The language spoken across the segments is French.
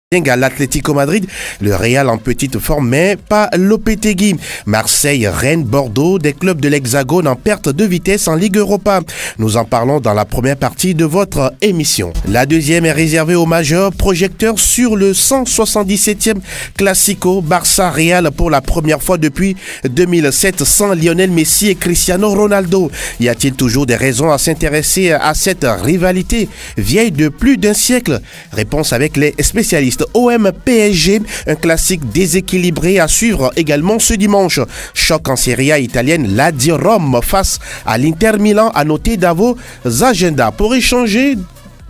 À l'Atlético Madrid, le Real en petite forme, mais pas Lopetegui. Marseille, Rennes, Bordeaux, des clubs de l'Hexagone en perte de vitesse en Ligue Europa. Nous en parlons dans la première partie de votre émission. La deuxième est réservée aux majeurs, projecteurs sur le 177e Classico Barça-Real pour la première fois depuis 2007 sans Lionel Messi et Cristiano Ronaldo. Y a-t-il toujours des raisons à s'intéresser à cette rivalité vieille de plus d'un siècle? Réponse avec les spécialistes. OM PSG, un classique déséquilibré à suivre également ce dimanche. Choc en Serie A italienne, Lazio Rome face à l'Inter Milan, à noter dans vos agendas. Pour échanger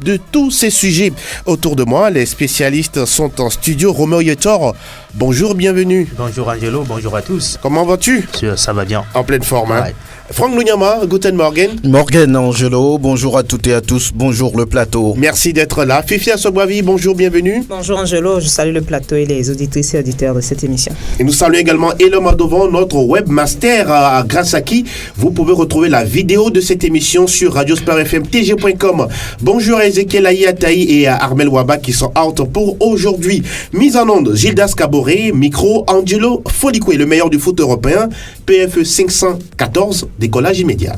de tous ces sujets autour de moi, les spécialistes sont en studio. Roméo Yetor, bonjour, bienvenue. Bonjour Angelo, bonjour à tous. Comment vas-tu? Ça va bien. En pleine forme, hein? Ouais. Franck Lunyama, Guten Morgen. Morgen Angelo, bonjour à toutes et à tous, bonjour le plateau. Merci d'être là. Fifi Asogbavi, bonjour, bienvenue. Bonjour Angelo, je salue le plateau et les auditrices et auditeurs de cette émission. Et nous saluons également Elom Adovan, notre webmaster, grâce à qui vous pouvez retrouver la vidéo de cette émission sur radiosparfmtg.com. Bonjour à Ezekiel Ayataï et à Armel Waba qui sont out pour aujourd'hui. Mise en onde, Gildas Caboret, micro, Angelo Folicoué, le meilleur du foot européen, PFE 514. Décollage immédiat.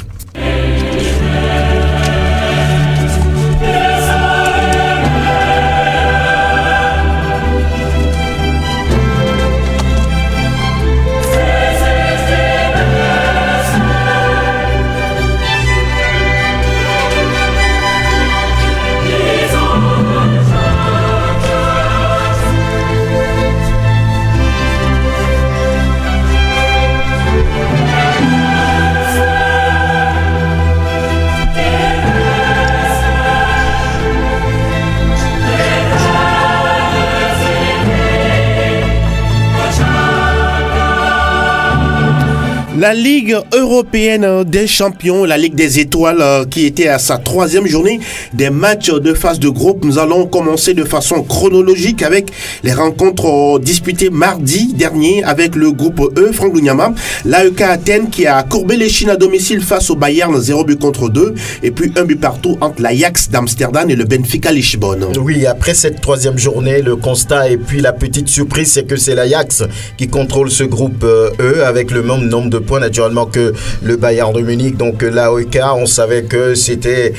La Ligue européenne des champions, la Ligue des étoiles qui était à sa troisième journée des matchs de phase de groupe. Nous allons commencer de façon chronologique avec les rencontres disputées mardi dernier avec le groupe E, Franck Lunyama. L'AEK Athènes qui a courbé les Chines à domicile face au Bayern, 0 but contre 2. Et puis 1 but partout entre l'Ajax d'Amsterdam et le Benfica Lisbonne. Oui, après cette troisième journée, le constat et puis la petite surprise, c'est que c'est l'Ajax qui contrôle ce groupe E avec le même nombre de points naturellement que le Bayern de Munich. Donc l'AEK, on savait que c'était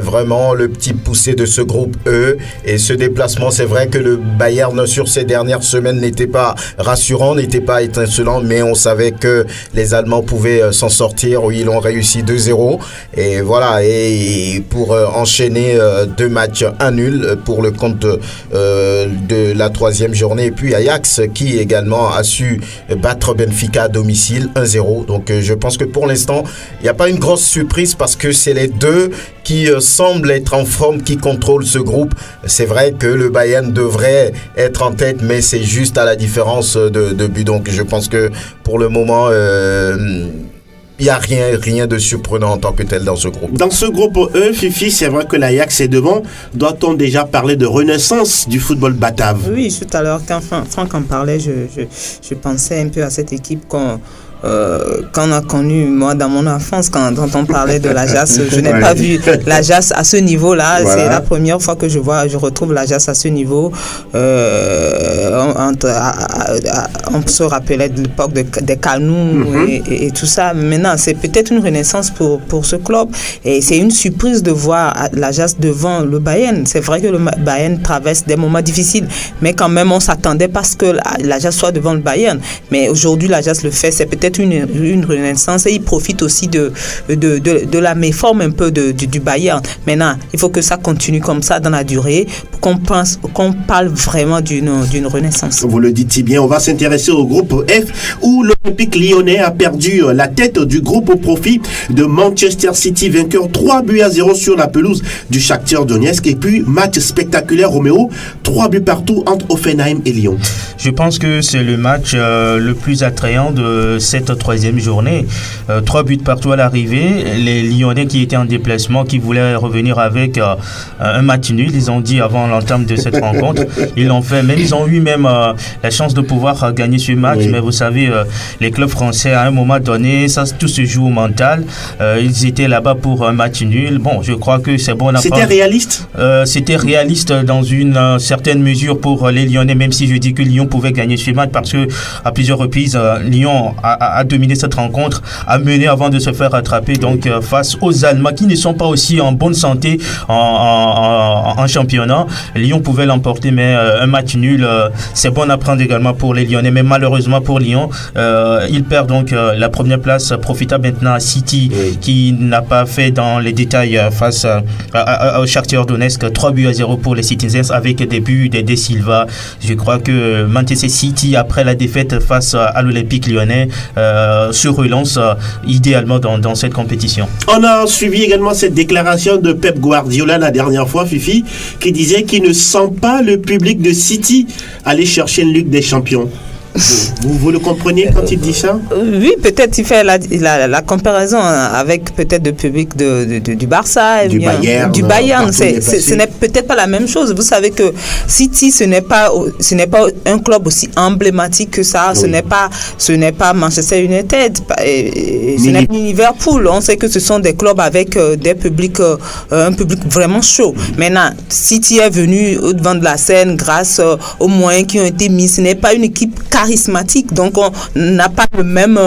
vraiment le petit poussé de ce groupe E. Et ce déplacement, c'est vrai que le Bayern sur ces dernières semaines n'était pas rassurant, n'était pas étincelant, mais on savait que les Allemands pouvaient s'en sortir. Ils ont réussi 2-0. Et voilà, et pour enchaîner 2 matchs, 1 nul pour le compte de la troisième journée. Et puis Ajax qui également a su battre Benfica à domicile 1-0. Donc je pense que pour l'instant, il n'y a pas une grosse surprise parce que c'est les deux qui semblent être en forme, qui contrôlent ce groupe. C'est vrai que le Bayern devrait être en tête, mais c'est juste à la différence de but. Donc je pense que pour le moment, il n'y a rien de surprenant en tant que tel dans ce groupe. Dans ce groupe E, Fifi, c'est vrai que l'Ajax est devant. Doit-on déjà parler de renaissance du football batave? Oui, tout à l'heure, quand Franck en parlait, je pensais un peu à cette équipe qu'on a connu moi dans mon enfance quand on parlait de l'Ajax. Je n'ai pas vu l'Ajax à ce niveau-là. Voilà. C'est la première fois que je retrouve l'Ajax à ce niveau. On se rappelait de l'époque des Canous et tout ça. Maintenant, c'est peut-être une renaissance pour ce club. Et c'est une surprise de voir l'Ajax devant le Bayern. C'est vrai que le Bayern traverse des moments difficiles, mais quand même, on s'attendait parce que l'Ajax soit devant le Bayern. Mais aujourd'hui, l'Ajax le fait. C'est peut-être une renaissance et il profite aussi de la méforme un peu du Bayern. Maintenant, il faut que ça continue comme ça dans la durée pour qu'on parle vraiment d'une renaissance. Vous le dites si bien, on va s'intéresser au groupe F où l'Olympique Lyonnais a perdu la tête du groupe au profit de Manchester City, vainqueur 3-0 sur la pelouse du Shakhtar Donetsk. Et puis, match spectaculaire, Roméo, 3 buts partout entre Hoffenheim et Lyon. Je pense que c'est le match le plus attrayant de cette troisième journée. 3 buts partout à l'arrivée. Les Lyonnais qui étaient en déplacement, qui voulaient revenir avec un match nul, ils ont dit avant l'entame de cette rencontre. Ils l'ont fait, même ils ont eu même la chance de pouvoir gagner ce match. Mais vous savez, les clubs français, à un moment donné, ça, tout se joue au mental. Ils étaient là-bas pour un match nul. Bon, je crois que c'est bon. C'était réaliste C'était réaliste dans une certaine mesure pour les Lyonnais, même si je dis que Lyon pouvait gagner ce match parce que à plusieurs reprises, Lyon a dominé cette rencontre, a mené avant de se faire rattraper. Donc, face aux Allemands qui ne sont pas aussi en bonne santé en championnat, Lyon pouvait l'emporter, mais un match nul, c'est bon à prendre également pour les Lyonnais. Mais malheureusement pour Lyon, ils perdent donc la première place, profitable maintenant à City, qui n'a pas fait dans les détails face au Shakhtar Donetsk. 3-0 pour les Citizens avec des buts de Silva. Je crois que Manchester City, après la défaite face à l'Olympique Lyonnais, se relance idéalement dans cette compétition. On a suivi également cette déclaration de Pep Guardiola la dernière fois, Fifi, qui disait qu'il ne sent pas le public de City aller chercher une Ligue des Champions. Vous le comprenez quand il dit ça? Oui, peut-être il fait la comparaison avec peut-être le public du Barça, du Bayern. Ce n'est peut-être pas la même chose. Vous savez que City, ce n'est pas un club aussi emblématique que ça. Ce n'est pas Manchester United, ce n'est pas Liverpool. On sait que ce sont des clubs avec des publics, un public vraiment chaud. Maintenant, City est venu au devant de la scène grâce aux moyens qui ont été mis. Ce n'est pas une équipe charismatique, donc on n'a pas le même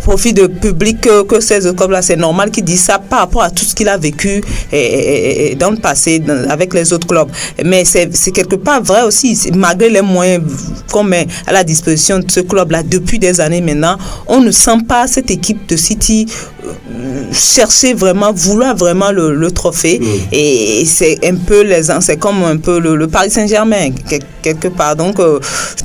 profit de public que ces clubs-là. C'est normal qu'il dise ça par rapport à tout ce qu'il a vécu et dans le passé avec les autres clubs. Mais c'est quelque part vrai aussi, malgré les moyens qu'on met à la disposition de ce club-là depuis des années maintenant, on ne sent pas cette équipe de City vouloir vraiment le trophée. Et c'est un peu c'est comme un peu le Paris Saint-Germain quelque part. Donc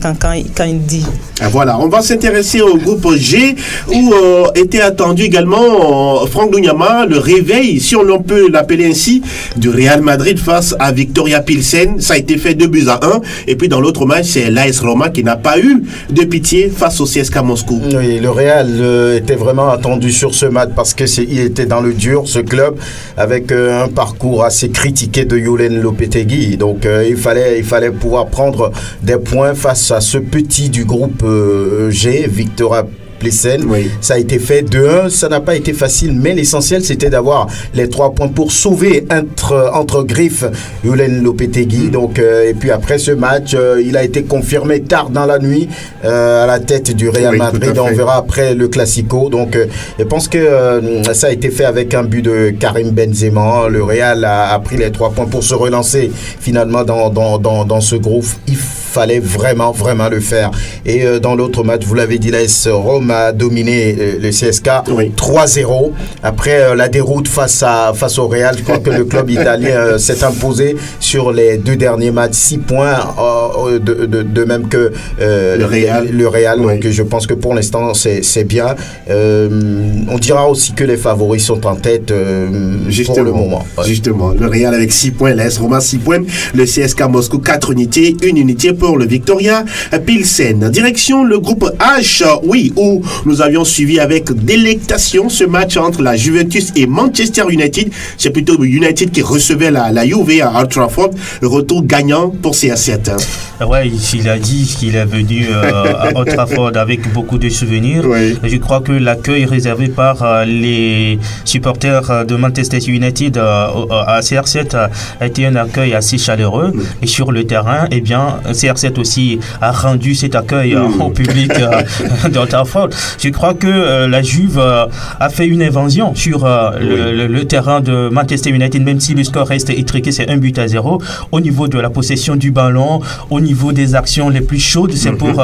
quand il dit. Voilà, on va s'intéresser au groupe G où était attendu également Franck Luyama, le réveil, si on peut l'appeler ainsi, du Real Madrid face à Viktoria Pilsen. Ça a été fait 2-1. Et puis dans l'autre match, c'est l'AS Roma qui n'a pas eu de pitié face au CSKA Moscou. Oui, le Real était vraiment attendu sur ce match parce qu'il était dans le dur, ce club, avec un parcours assez critiqué de Julen Lopetegui. Donc il fallait pouvoir prendre des points face à ce petit du groupe G, Viktoria Pilsen. Ça a été fait 2-1, ça n'a pas été facile, mais l'essentiel c'était d'avoir les 3 points pour sauver entre griffes Julen Lopetegui. Donc et puis après ce match, il a été confirmé tard dans la nuit à la tête du Real Madrid. On verra après le Classico. Donc je pense que ça a été fait avec un but de Karim Benzema. Le Real a pris les 3 points pour se relancer finalement dans ce groupe. Il fallait vraiment le faire. Et dans l'autre match, vous l'avez dit, l'AS Rome a dominé le CSKA 3-0. Après la déroute face au Real, je crois que le club italien s'est imposé sur les 2 derniers matchs, 6 points, de même que le Real. Donc je pense que pour l'instant c'est bien. On dira aussi que les favoris sont en tête pour le moment. Justement, le Real avec 6 points, l'AS Roma 6 points, le CSKA Moscou 4 unités, 1 unité pour le Viktoria Pilsen. Direction le groupe H, où nous avions suivi avec délectation ce match entre la Juventus et Manchester United. C'est plutôt United qui recevait la Juve à Old Trafford. Le retour gagnant pour CR7. Ouais, il a dit qu'il est venu à Old Trafford avec beaucoup de souvenirs. Je crois que l'accueil réservé par les supporters de Manchester United à CR7 a été un accueil assez chaleureux. Et sur le terrain, eh bien, CR7 aussi a rendu cet accueil au public d'Old Trafford. Je crois que la Juve a fait une invasion sur le terrain de Manchester United, même si le score reste étriqué, c'est 1-0. Au niveau de la possession du ballon, au niveau des actions les plus chaudes, c'est pour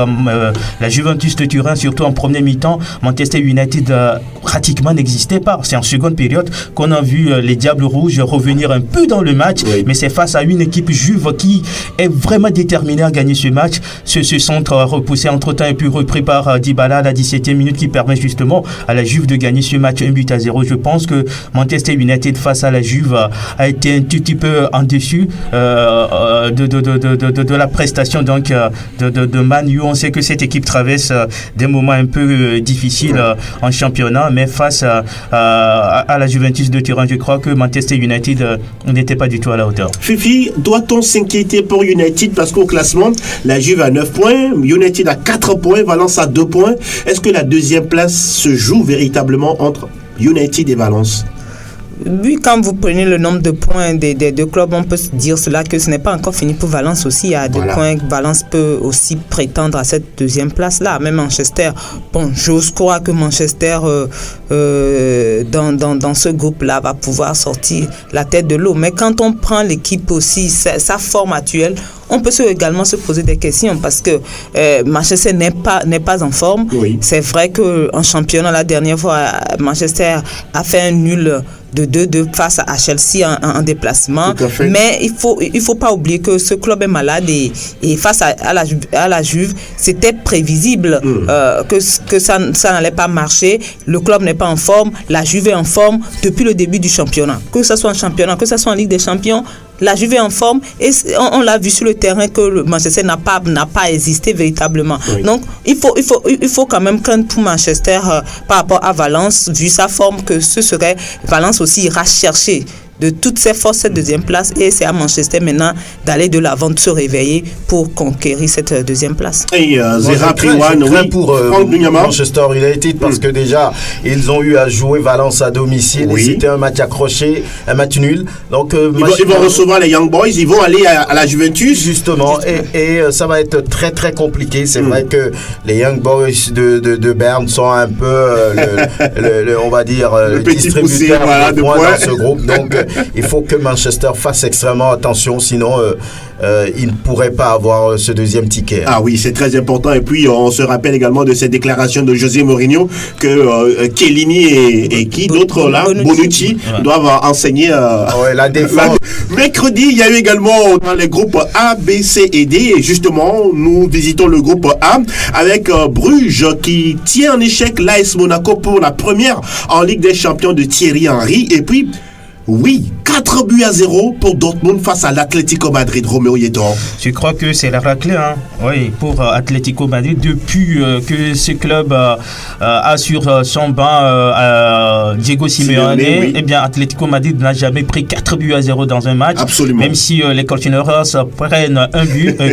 la Juventus de Turin, surtout en première mi-temps. Manchester United pratiquement n'existait pas. C'est en seconde période qu'on a vu les Diables Rouges revenir un peu dans le match, mais c'est face à une équipe Juve qui est vraiment déterminée à gagner ce match. Ce centre repoussé entre-temps et puis repris par Dybala à la 17e minute qui permet justement à la Juve de gagner ce match 1-0. Je pense que Manchester United face à la Juve a été un tout petit peu en dessus de la prestation prestations donc de Man U. On sait que cette équipe traverse des moments un peu difficiles en championnat, mais face à la Juventus de Turin, je crois que Manchester United n'était pas du tout à la hauteur. Fifi, doit-on s'inquiéter pour United parce qu'au classement, la Juve a 9 points, United a 4 points, Valence a 2 points. Est-ce que la deuxième place se joue véritablement entre United et Valence? Oui, quand vous prenez le nombre de points des deux clubs, on peut se dire cela que ce n'est pas encore fini pour Valence aussi. Il y a des points que Valence peut aussi prétendre à cette deuxième place-là. Même Manchester, bon, j'ose croire que Manchester, dans ce groupe-là, va pouvoir sortir la tête de l'eau. Mais quand on prend l'équipe aussi, sa forme actuelle, on peut également se poser des questions parce que Manchester n'est pas en forme. Oui. C'est vrai qu'en championnat, la dernière fois, Manchester a fait un nul de 2-2 face à Chelsea en déplacement. Mais il faut pas oublier que ce club est malade et face à la Juve, c'était prévisible que ça n'allait pas marcher. Le club n'est pas en forme, la Juve est en forme depuis le début du championnat. Que ce soit en championnat, que ce soit en Ligue des Champions, la Juve est en forme et on l'a vu sur le terrain que le Manchester n'a pas existé véritablement. Oui. Donc il faut quand même craindre pour Manchester par rapport à Valence, vu sa forme, que ce serait Valence aussi ira chercher de toutes ses forces cette deuxième place et c'est à Manchester maintenant d'aller de l'avant, de se réveiller pour conquérir cette deuxième place. Et Zera Priwan, oui, pour Manchester United parce que déjà ils ont eu à jouer Valence à domicile et c'était un match accroché, un match nul. Donc ils vont recevoir les Young Boys, ils vont aller à la Juventus justement et ça va être très très compliqué. C'est vrai que les Young Boys de Berne sont un peu on va dire le distributeur de points dans ce groupe. Donc il faut que Manchester fasse extrêmement attention, sinon il ne pourrait pas avoir ce deuxième ticket. Ah oui, c'est très important. Et puis, on se rappelle également de cette déclaration de José Mourinho que Chiellini et qui d'autres là, Bonucci, doivent enseigner la défense. Mercredi, il y a eu également dans les groupes A, B, C et D. Et justement, nous visitons le groupe A avec Bruges qui tient en échec l'AS Monaco pour la première en Ligue des Champions de Thierry Henry. Et puis, oui, 4-0 pour Dortmund face à l'Atlético Madrid. Roméo Yedor. Je crois que c'est la raclée pour Atlético Madrid. Depuis que ce club a sur son banc Diego Simeone, eh bien Atlético Madrid n'a jamais pris 4-0 dans un match. Absolument. Même si les Colchoneros prennent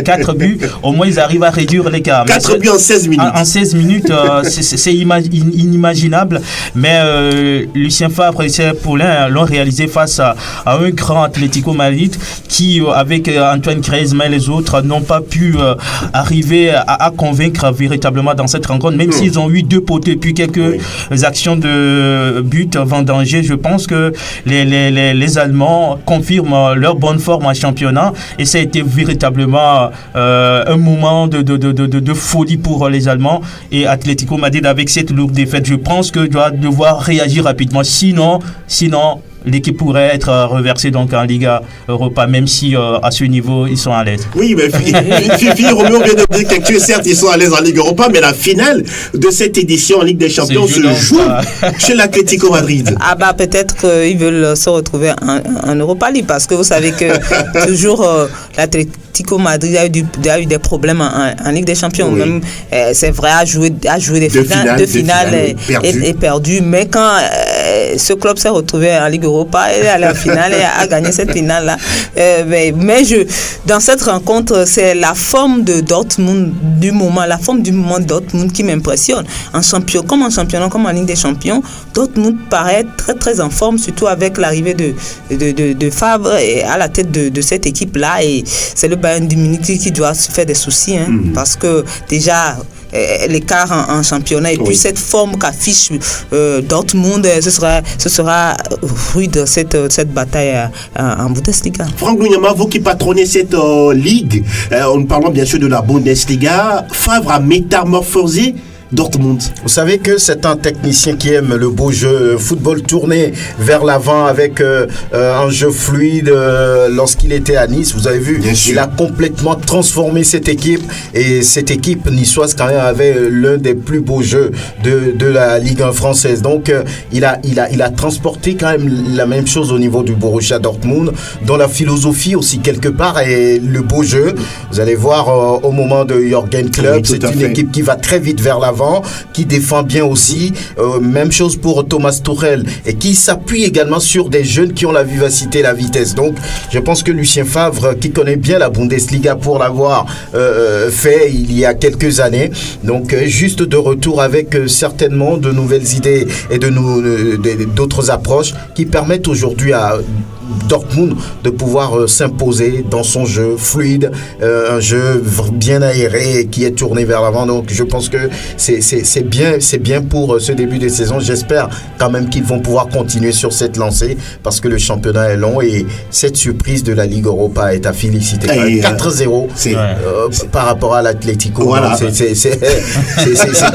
4 buts, au moins ils arrivent à réduire l'écart. 4 buts en 16 minutes. En 16 minutes, c'est inimaginable. Mais Lucien Favre et ses poulains l'ont réalisé face à un grand Atlético Madrid qui, avec Antoine Griezmann et les autres, n'ont pas pu arriver à convaincre véritablement dans cette rencontre, même s'ils ont eu 2 poteaux et puis quelques actions de but vendangées. Je pense que les Allemands confirment leur bonne forme en championnat et ça a été véritablement un moment de folie pour les Allemands et Atlético Madrid avec cette lourde défaite. Je pense que doit devoir réagir rapidement, sinon l'équipe pourrait être reversée donc en Liga Europa, même si à ce niveau ils sont à l'aise. Oui, mais Fifi, Roméo vient de dire que certes ils sont à l'aise en Ligue Europa, mais la finale de cette édition en Ligue des Champions se joue chez l'Atlético Madrid. Ah bah peut-être qu'ils veulent se retrouver en Europa League parce que vous savez que toujours l'Atlético Madrid a eu des problèmes en Ligue des Champions. Oui. Même, c'est vrai, à jouer deux finales et perdu. Mais quand ce club s'est retrouvé en Ligue Europa, il est allé en finale et a gagné cette finale-là. Mais dans cette rencontre, c'est la forme de Dortmund du moment, de Dortmund qui m'impressionne. En championnat, comme en Ligue des Champions, Dortmund paraît très très en forme, surtout avec l'arrivée de Favre et à la tête de cette équipe-là. Et c'est le Bayern de Munich qui doit se faire des soucis, parce que déjà l'écart en championnat et puis cette forme qu'affiche Dortmund, ce sera rude cette bataille en Bundesliga. Franck Gougnama, vous qui patronnez cette ligue, nous parlons bien sûr de la Bundesliga. Favre a métamorphosé Dortmund. Vous savez que c'est un technicien qui aime le beau jeu, football tourné vers l'avant avec un jeu fluide. Lorsqu'il était à Nice, vous avez vu, il a complètement transformé cette équipe, et cette équipe niçoise quand même avait l'un des plus beaux jeux de la Ligue 1 française. Donc il a transporté quand même la même chose au niveau du Borussia Dortmund, dont la philosophie aussi quelque part est le beau jeu. Vous allez voir au moment de Jürgen Klopp, c'est une équipe qui va très vite vers l'avant, qui défend bien aussi. Même chose pour Thomas Tuchel, et qui s'appuie également sur des jeunes qui ont la vivacité, la vitesse. Donc je pense que Lucien Favre, qui connaît bien la Bundesliga pour l'avoir fait il y a quelques années, donc juste de retour avec certainement de nouvelles idées et d'autres approches qui permettent aujourd'hui à Dortmund de pouvoir s'imposer dans son jeu fluide, un jeu bien aéré qui est tourné vers l'avant. Donc je pense que c'est bien pour ce début de saison. J'espère quand même qu'ils vont pouvoir continuer sur cette lancée, parce que le championnat est long, et cette surprise de la Ligue Europa est à féliciter. 4-0 par rapport à l'Atlético. Voilà. C'était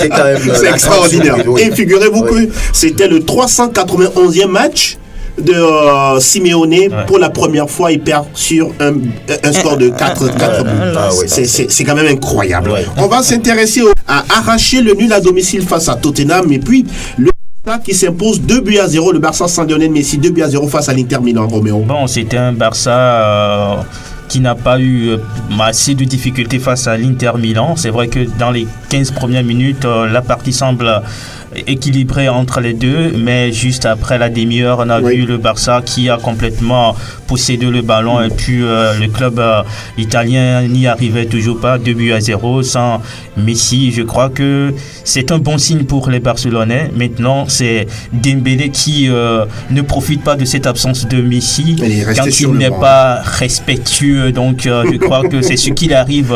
quand même c'est extraordinaire. Et figurez-vous que c'était le 391e match de Simeone. Pour la première fois, il perd sur un score de 4 buts. C'est quand même incroyable. On va s'intéresser à arracher le nul à domicile face à Tottenham, et puis le qui s'impose 2-0, le Barça sans Lionel Messi, 2-0 face à l'Inter Milan. Roméo. Bon, c'était un Barça qui n'a pas eu assez de difficultés face à l'Inter Milan. C'est vrai que dans les 15 premières minutes, la partie semble équilibrée entre les deux, mais juste après la demi-heure, on a vu le Barça qui a complètement possédé le ballon, et puis le club italien n'y arrivait toujours pas. 2-0 sans Messi. Je crois que c'est un bon signe pour les Barcelonais. Maintenant, c'est Dembélé qui ne profite pas de cette absence de Messi quand il n'est pas respectueux. Donc je crois que c'est ce qu'il arrive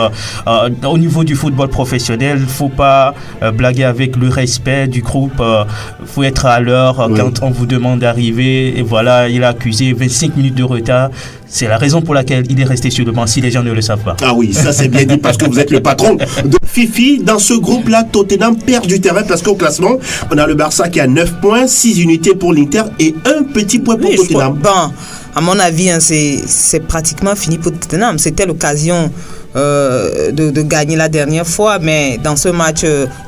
au niveau du football professionnel. Il ne faut pas blaguer avec le respect du groupe. Il faut être à l'heure quand on vous demande d'arriver. Et voilà, il a accusé 25 minutes de retard. C'est la raison pour laquelle il est resté sur le banc, si les gens ne le savent pas. Ah oui, ça c'est bien dit, parce que vous êtes le patron de Fifi. Dans ce groupe-là, Tottenham perd du terrain, parce qu'au classement, on a le Barça qui a 9 points, 6 unités pour l'Inter et un petit point pour Tottenham. Bon, à mon avis, c'est pratiquement fini pour Tottenham. C'était l'occasion de gagner la dernière fois, mais dans ce match,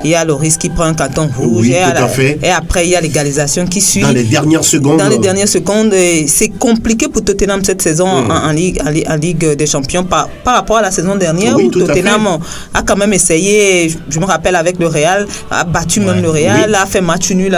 il y a le risque qui prend un carton rouge, et après il y a l'égalisation qui suit dans les dernières secondes. C'est compliqué pour Tottenham cette saison en Ligue des Champions par rapport à la saison dernière, où Tottenham a quand même essayé. Je me rappelle, avec le Real, a battu même le Real, a fait match nul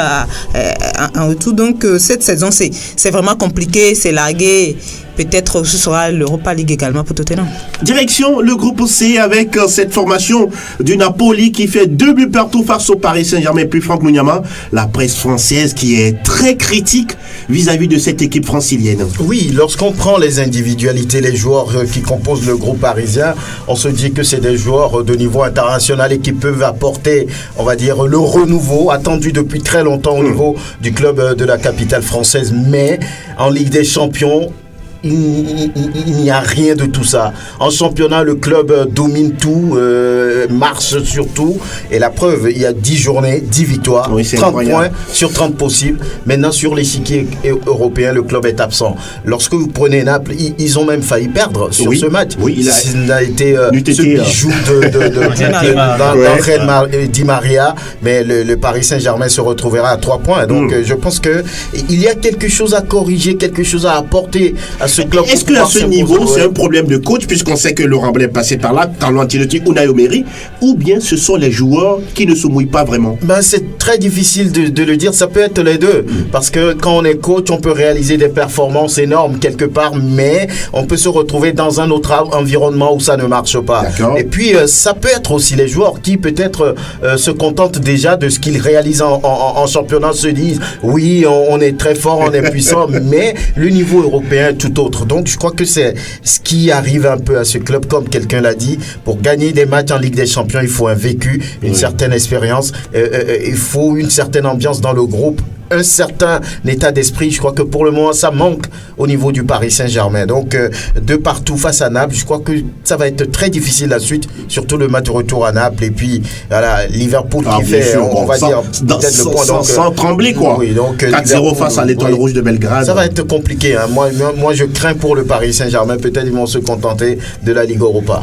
en retour. Donc cette saison, c'est vraiment compliqué, c'est largué. Peut-être ce sera l'Europa League également pour Tottenham. Direction le groupe C, avec cette formation du Napoli qui fait 2 buts partout face au Paris Saint-Germain. Puis Franck Munyama, la presse française qui est très critique vis-à-vis de cette équipe francilienne. Oui, lorsqu'on prend les individualités, les joueurs qui composent le groupe parisien, on se dit que c'est des joueurs de niveau international et qui peuvent apporter, on va dire, le renouveau attendu depuis très longtemps au niveau du club de la capitale française. Mais en Ligue des Champions, il n'y a rien de tout ça. En championnat, le club domine tout, marche sur tout. Et la preuve, il y a 10 journées, 10 victoires, 30 points sur 30 possibles. Maintenant, sur l'échiquier européen, le club est absent. Lorsque vous prenez Naples, ils ont même failli perdre sur ce match. Oui, il a été ce bijou d'Angel Di Maria. Mais le Paris Saint-Germain se retrouvera à 3 points. Donc, je pense qu'il y a quelque chose à corriger, quelque chose à apporter à ce club. Est-ce qu'à ce niveau, c'est un problème de coach, puisqu'on sait que Laurent Blanc est passé par là, Carlo Ancelotti, Unai Emery, ou bien ce sont les joueurs qui ne se mouillent pas vraiment? C'est très difficile de le dire. Ça peut être les deux. Parce que quand on est coach, on peut réaliser des performances énormes quelque part, mais on peut se retrouver dans un autre environnement où ça ne marche pas. D'accord. Et puis, ça peut être aussi les joueurs qui peut-être se contentent déjà de ce qu'ils réalisent en championnat, se disent oui, on est très fort, on est puissant, mais le niveau européen est tout autres. Donc je crois que c'est ce qui arrive un peu à ce club, comme quelqu'un l'a dit. Pour gagner des matchs en Ligue des Champions, il faut un vécu, une certaine expérience, il faut une certaine ambiance dans le groupe, un certain état d'esprit. Je crois que pour le moment, ça manque au niveau du Paris Saint-Germain. Donc, de partout face à Naples, je crois que ça va être très difficile la suite, surtout le match de retour à Naples. Et puis, voilà, Liverpool qui fait, sûr, on va dire, peut-être le point. Donc, sans trembler, quoi. Oui, donc, 4-0 face à l'Étoile Rouge de Belgrade. Ça va être compliqué. Hein. Moi, je crains pour le Paris Saint-Germain. Peut-être ils vont se contenter de la Ligue Europa.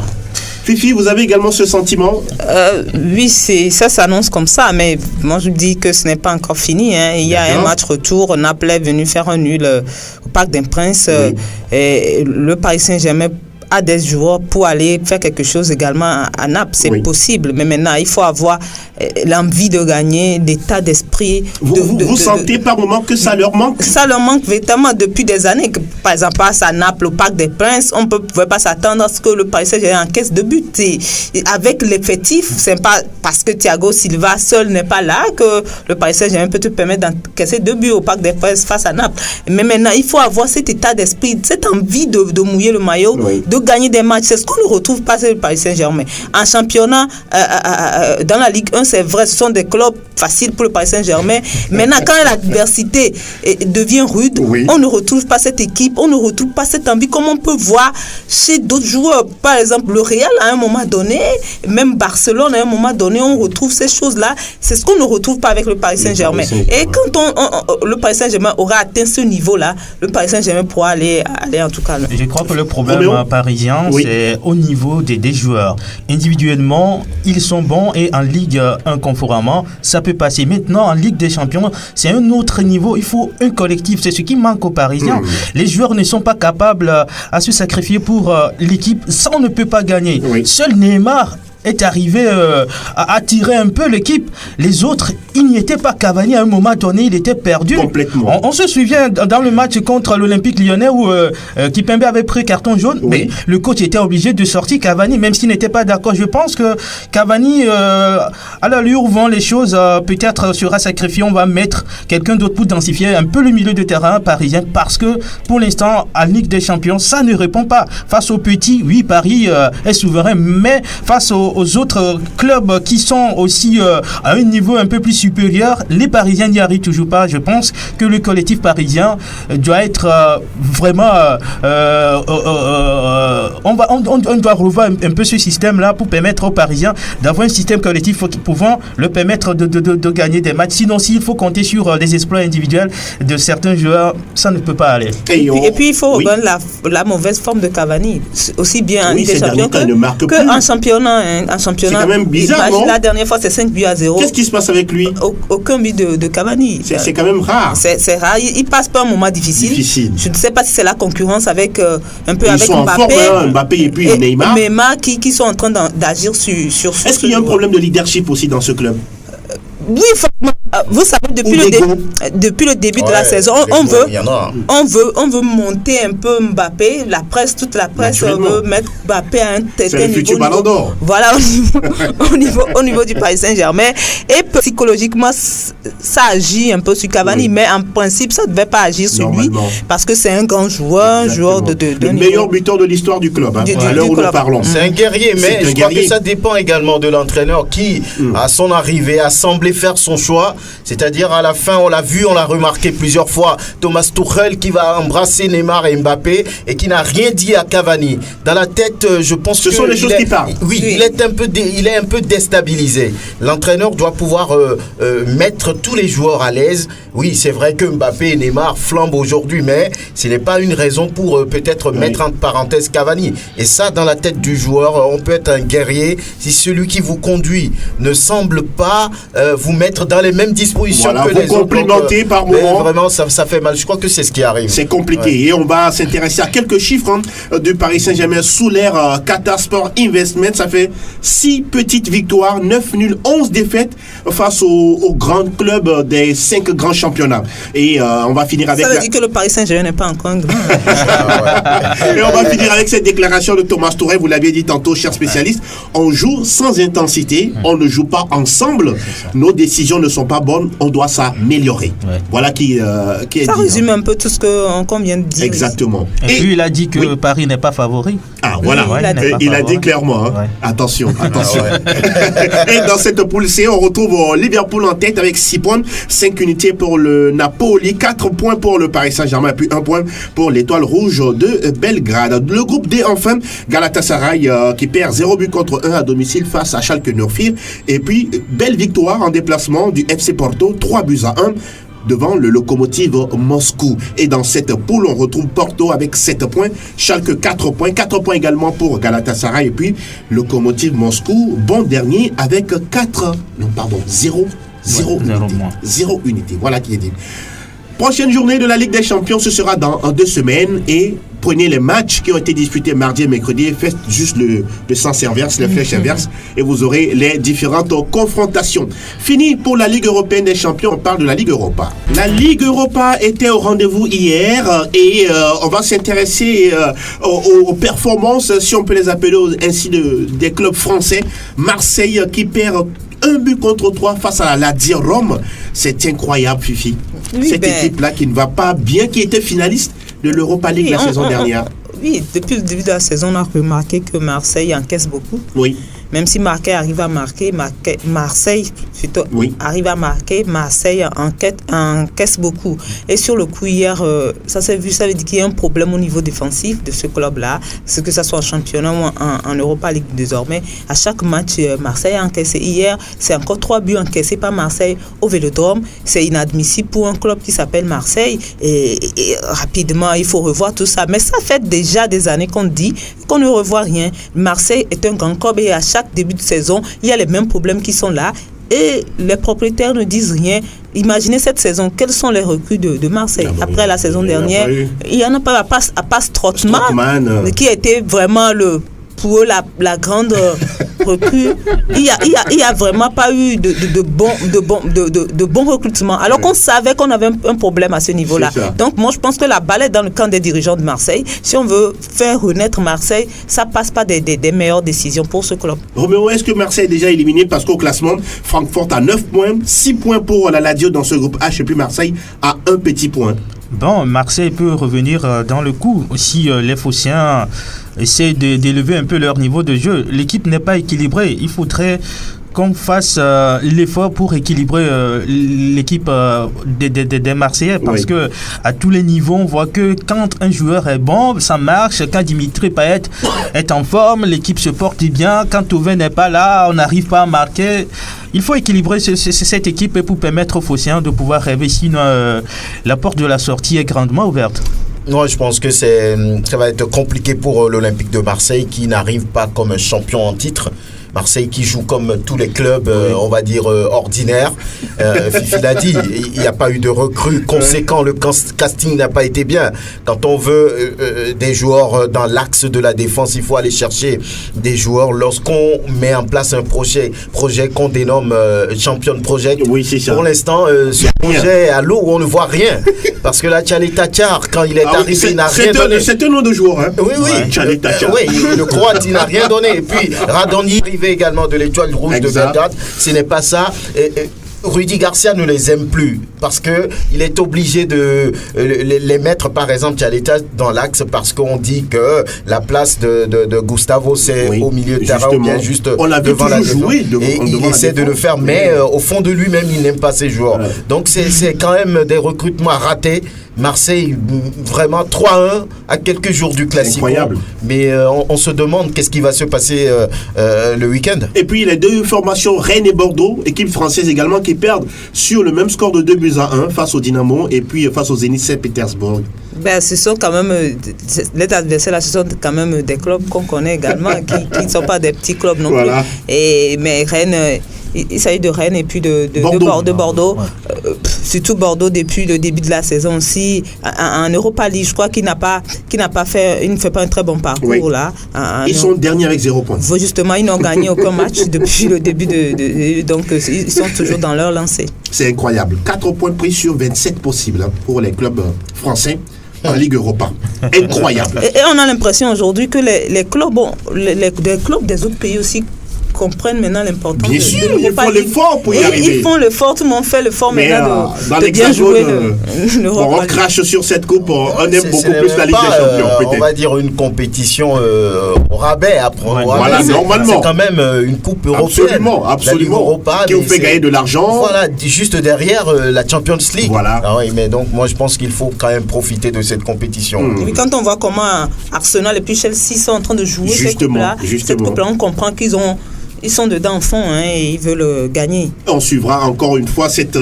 Fifi, vous avez également ce sentiment? Oui, ça s'annonce comme ça, mais moi je dis que ce n'est pas encore fini. Hein. Il y a un match retour, Naples est venu faire un nul au Parc des Princes. Et le Paris Saint-Germain a des joueurs pour aller faire quelque chose également à Naples. C'est possible, mais maintenant, il faut avoir l'envie de gagner, d'état d'esprit. Vous sentez par moment que ça leur manque? Ça leur manque véritablement depuis des années. Par exemple, passe à Naples, au Parc des Princes, on ne pouvait pas s'attendre à ce que le Paris Saint-Germain encaisse de buts. Avec l'effectif, ce n'est pas parce que Thiago Silva seul n'est pas là que le Paris Saint-Germain peut te permettre d'encaisser 2 buts au Parc des Princes face à Naples. Mais maintenant, il faut avoir cet état d'esprit, cette envie de mouiller le maillot, de gagner des matchs. C'est ce qu'on ne retrouve pas chez le Paris Saint-Germain. En championnat, dans la Ligue 1, c'est vrai, ce sont des clubs faciles pour le Paris Saint-Germain. Maintenant, quand l'adversité devient rude, on ne retrouve pas cette équipe, on ne retrouve pas cette envie comme on peut voir chez d'autres joueurs. Par exemple, le Real, à un moment donné, même Barcelone, à un moment donné, on retrouve ces choses-là. C'est ce qu'on ne retrouve pas avec le Paris Saint-Germain. Et quand le Paris Saint-Germain aura atteint ce niveau-là, le Paris Saint-Germain pourra aller en tout cas. Je crois que le problème parisien, c'est au niveau des joueurs. Individuellement, ils sont bons et en Ligue 1 conformément, ça peut passer. Maintenant, en Ligue des Champions, c'est un autre niveau. Il faut un collectif. C'est ce qui manque aux Parisiens. Les joueurs ne sont pas capables à se sacrifier pour l'équipe. Ça, on ne peut pas gagner. Seul Neymar est arrivé à attirer un peu l'équipe. Les autres, il n'y était pas. Cavani, à un moment donné, il était perdu. Complètement. On se souvient dans le match contre l'Olympique Lyonnais où Kimpembe avait pris carton jaune, mais le coach était obligé de sortir Cavani, même s'il n'était pas d'accord. Je pense que Cavani, à l'allure où vont les choses, peut-être sera sacrifié. On va mettre quelqu'un d'autre pour densifier un peu le milieu de terrain parisien, parce que pour l'instant, à Ligue des Champions, ça ne répond pas. Face aux petits, oui, Paris est souverain, mais face aux autres clubs qui sont aussi à un niveau un peu plus supérieur, les Parisiens n'y arrivent toujours pas. Je pense que le collectif parisien doit être vraiment... on doit revoir un peu ce système-là pour permettre aux Parisiens d'avoir un système collectif pouvant leur permettre de gagner des matchs. Sinon, s'il faut compter sur les exploits individuels de certains joueurs, ça ne peut pas aller. Et puis, il faut regarder la mauvaise forme de Cavani, aussi bien en Ligue des Champions qu'en championnat. En championnat, c'est quand même bizarre, non? La dernière fois, c'est 5-0. Qu'est-ce qui se passe avec lui? Aucun but de Cavani. C'est quand même rare. C'est rare. Il passe pas un moment difficile. Je ne sais pas si c'est la concurrence avec un peu avec Mbappé. Mbappé et puis Neymar. Qui sont en train d'agir sur Est-ce qu'il y a un problème de leadership aussi dans ce club? Oui, vous savez, depuis le début de la saison, on veut monter un peu Mbappé. Toute la presse veut mettre Mbappé à un certain niveau. Voilà, au niveau du Paris Saint-Germain. Et psychologiquement, ça agit un peu sur Cavani, mais en principe, ça ne devait pas agir sur lui, parce que c'est un grand joueur, le meilleur buteur de l'histoire du club, à l'heure où nous parlons. C'est un guerrier, mais je crois que ça dépend également de l'entraîneur qui, à son arrivée, a semblé faire son choix. C'est-à-dire à la fin, on l'a vu, on l'a remarqué plusieurs fois, Thomas Tuchel qui va embrasser Neymar et Mbappé et qui n'a rien dit à Cavani. Dans la tête, je pense que ce sont les choses qui parlent. Oui, il est un peu déstabilisé. L'entraîneur doit pouvoir mettre tous les joueurs à l'aise. Oui, c'est vrai que Mbappé et Neymar flambent aujourd'hui, mais ce n'est pas une raison pour peut-être mettre entre parenthèses Cavani. Et ça, dans la tête du joueur, on peut être un guerrier si celui qui vous conduit ne semble pas vous mettre dans les mêmes dispositions que les autres. Complimenter par moment. Vraiment, ça fait mal. Je crois que c'est ce qui arrive. C'est compliqué. Et on va s'intéresser à quelques chiffres du Paris Saint-Germain sous l'ère Qatar Sport Investment. Ça fait 6 petites victoires, 9 nuls, 11 défaites face aux grands clubs des 5 grands championnats. Et on va finir avec... Ça veut dire que le Paris Saint-Germain n'est pas encore grand. Et on va finir avec cette déclaration de Thomas Tuchel. Vous l'aviez dit tantôt, cher spécialiste. On joue sans intensité. On ne joue pas ensemble. Nos décisions ne sont pas bonnes Lisbonne, on doit s'améliorer. Ouais. Voilà qui est ça dit. Résume un peu tout ce qu'on vient de dire. Exactement. Et puis il a dit que Paris n'est pas favori. Ah voilà, il a dit clairement. Hein. Ouais. Attention. Et dans cette poule C, on retrouve Liverpool en tête avec 6 points, 5 unités pour le Napoli, 4 points pour le Paris Saint-Germain et puis 1 point pour l'Étoile Rouge de Belgrade. Le groupe D, enfin, Galatasaray qui perd 0 but contre 1 à domicile face à Schalke 04. Et puis, belle victoire en déplacement du FC Porto, 3 buts à 1 devant le Lokomotiv Moscou. Et dans cette poule, on retrouve Porto avec 7 points, Schalke 4 points, 4 points également pour Galatasaray et puis Lokomotiv Moscou, bon dernier avec 0 unité. Voilà qui est dit. Prochaine journée de la Ligue des Champions, ce sera dans 2 semaines et prenez les matchs qui ont été disputés mardi et mercredi, faites juste le sens inverse, la flèche inverse et vous aurez les différentes confrontations. Fini pour la Ligue européenne des champions, on parle de la Ligue Europa. La Ligue Europa était au rendez-vous hier et on va s'intéresser aux performances, si on peut les appeler ainsi, des clubs français. Marseille qui perd 1 but contre 3 face à la Lazio Rome. C'est incroyable, Fifi. Oui, cette équipe-là qui ne va pas bien, qui était finaliste de l'Europa League la saison dernière. Oui, depuis le début de la saison, on a remarqué que Marseille encaisse beaucoup. Oui. Même si Marseille arrive à marquer, Marseille encaisse beaucoup. Et sur le coup, hier, ça s'est vu, ça veut dire qu'il y a un problème au niveau défensif de ce club-là, que ce soit en championnat ou en Europa League désormais. À chaque match, Marseille a encaissé. Hier, c'est encore 3 buts encaissés par Marseille au Vélodrome. C'est inadmissible pour un club qui s'appelle Marseille. Et rapidement, il faut revoir tout ça. Mais ça fait déjà des années qu'on dit qu'on ne revoit rien. Marseille est un grand club et à chaque début de saison, il y a les mêmes problèmes qui sont là et les propriétaires ne disent rien. Imaginez cette saison, quels sont les recrues de Marseille après la saison dernière? Il n'y en a pas à part Strootman, qui a été vraiment pour eux la grande recrue. Il y a vraiment pas eu de bon recrutement, alors qu'on savait qu'on avait un problème à ce niveau-là. Donc moi je pense que la balle est dans le camp des dirigeants de Marseille. Si on veut faire renaître Marseille, ça passe pas des meilleures décisions pour ce club. Roméo, est-ce que Marseille est déjà éliminé? Parce qu'au classement, Francfort a 9 points, 6 points pour la Lazio dans ce groupe H et puis Marseille a 1 petit point. Bon, Marseille peut revenir dans le coup si les Phocéens essaient d'élever un peu leur niveau de jeu. L'équipe n'est pas équilibrée. Il faudrait qu'on fasse l'effort pour équilibrer l'équipe des Marseillais parce que à tous les niveaux on voit que quand un joueur est bon ça marche, quand Dimitri Payet est en forme l'équipe se porte bien, quand Thauvin n'est pas là on n'arrive pas à marquer. Il faut équilibrer cette équipe pour permettre aux Phocéens de pouvoir rêver, sinon la porte de la sortie est grandement ouverte. Moi, je pense que ça va être compliqué pour l'Olympique de Marseille qui n'arrive pas comme un champion en titre. Marseille qui joue comme tous les clubs, on va dire, ordinaires. Fifi l'a dit, il n'y a pas eu de recrues conséquent, le casting n'a pas été bien. Quand on veut des joueurs dans l'axe de la défense, il faut aller chercher des joueurs. Lorsqu'on met en place un projet qu'on dénomme Champion Project, pour l'instant, ce projet est à l'eau où on ne voit rien. Parce que là, Tchali Tachar, quand il est arrivé, il n'a rien donné. C'est un nom de joueur, hein? Oui. Tchali Tachar. Oui, le Croate, il n'a rien donné. Et puis, Radonjic également de l'Étoile Rouge de Belgrade, ce n'est pas ça. Rudy Garcia ne les aime plus parce que il est obligé de les mettre par exemple Tchaleta dans l'axe parce qu'on dit que la place de Gustavo c'est au milieu de terrain ou bien juste devant la défense. Et il essaie de le faire mais au fond de lui-même il n'aime pas ses joueurs. Donc c'est quand même des recrutements ratés. Marseille vraiment 3-1 à quelques jours du Classico. Incroyable. Mais on se demande qu'est-ce qui va se passer le week-end. Et puis les deux formations Rennes et Bordeaux, équipe française également, qui perdent sur le même score de 2-1 face au Dynamo et puis face au Zénith Saint-Pétersbourg. Ce sont quand même les adversaires là, ce sont quand même des clubs qu'on connaît également qui ne sont pas des petits clubs non plus. Mais Rennes, il s'agit de Rennes et puis de Bordeaux. Surtout Bordeaux depuis le début de la saison aussi en Europa League, je crois qu'il ne fait pas un très bon parcours là. Ils sont derniers avec 0 points. Justement, ils n'ont gagné aucun match depuis le début donc ils sont toujours dans leur lancée. C'est incroyable. 4 points pris sur 27 possibles pour les clubs français en Ligue Europa. Incroyable. Et on a l'impression aujourd'hui que les clubs des autres pays aussi comprennent maintenant l'importance bien de sûr, l'Europa ils font l'effort pour y arriver. Ils font l'effort, tout le monde fait l'effort maintenant dans de bien jouer l'Europa. On crache sur cette coupe, on aime beaucoup plus la Ligue des Champions. On va dire une compétition au rabais après. Voilà, normalement. C'est quand même une coupe européenne. Absolument. Europa, qui vous fait gagner de l'argent. Voilà, juste derrière la Champions League. Voilà. Ah oui, mais donc moi je pense qu'il faut quand même profiter de cette compétition. Et puis quand on voit comment Arsenal et puis Chelsea sont en train de jouer cette coupe-là, on comprend qu'ils sont dedans en fond et ils veulent gagner. On suivra encore une fois cette